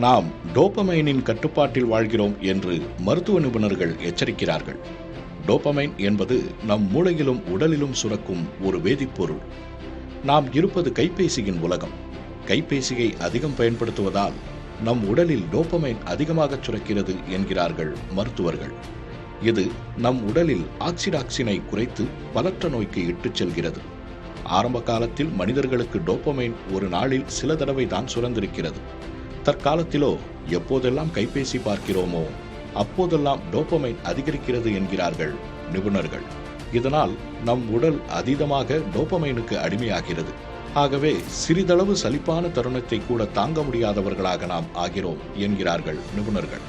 நாம் டோபமைனின் கட்டுப்பாட்டில் வாழ்கிறோம் என்று மருத்துவ நிபுணர்கள் எச்சரிக்கிறார்கள். டோபமைன் என்பது நம் மூளையிலும் உடலிலும் சுரக்கும் ஒரு வேதிப்பொருள். நாம் இருப்பது கைபேசியின் உலகம். கைபேசியை அதிகம் பயன்படுத்துவதால் நம் உடலில் டோபமைன் அதிகமாக சுரக்கிறது என்கிறார்கள் மருத்துவர்கள். இது நம் உடலில் ஆக்சிடாக்சினை குறைத்து பலற்ற நோய்க்கு இட்டுச் செல்கிறது. ஆரம்ப காலத்தில் மனிதர்களுக்கு டோபமைன் ஒரு நாளில் சில தடவை தான் சுரந்திருக்கிறது. தற்காலத்திலோ எப்போதெல்லாம் கைபேசி பார்க்கிறோமோ அப்போதெல்லாம் டோபமைன் அதிகரிக்கிறது என்கிறார்கள் நிபுணர்கள். இதனால் நம் உடல் அதீதமாக டோபமைனுக்கு அடிமையாகிறது. ஆகவே சிறிதளவு சலிப்பான தருணத்தை கூட தாங்க முடியாதவர்களாக நாம் ஆகிறோம் என்கிறார்கள் நிபுணர்கள்.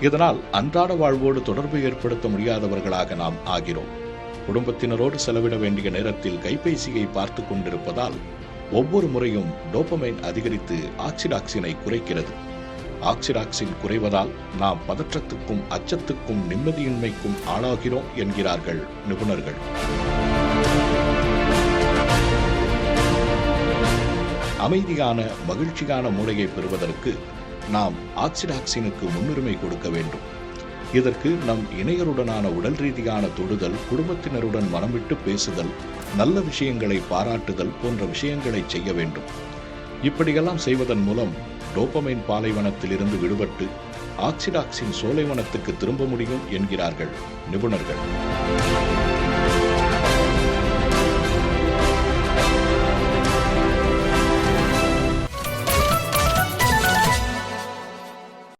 இதனால் அன்றாட வாழ்வோடு தொடர்பு ஏற்படுத்த முடியாதவர்களாக நாம் ஆகிறோம். குடும்பத்தினரோடு செலவிட வேண்டிய நேரத்தில் கைபேசியை பார்த்து கொண்டிருப்பதால் ஒவ்வொரு முறையும் டோபமைன் அதிகரித்து ஆக்சிடாக்சினை குறைக்கிறது. ஆக்சிடாக்சின் குறைவதால் நாம் பதற்றத்துக்கும் அச்சத்துக்கும் நிம்மதியின்மைக்கும் ஆளாகிறோம் என்கிறார்கள் நிபுணர்கள். அமைதியான மகிழ்ச்சியான மூளையை பெறுவதற்கு நாம் ஆக்சிடாக்சினுக்கு முன்னுரிமை கொடுக்க வேண்டும். இதற்கு நம் இணையருடனான உடல் ரீதியான தொடுதல், குடும்பத்தினருடன் மனமிட்டு பேசுதல், நல்ல விஷயங்களை பாராட்டுதல் போன்ற விஷயங்களை செய்ய வேண்டும். இப்படியெல்லாம் செய்வதன் மூலம் டோபமைன் பாலைவனத்தில் இருந்து விடுபட்டு ஆக்சிடாக்சின் சோலைவனத்துக்கு திரும்ப முடியும் என்கிறார்கள் நிபுணர்கள்.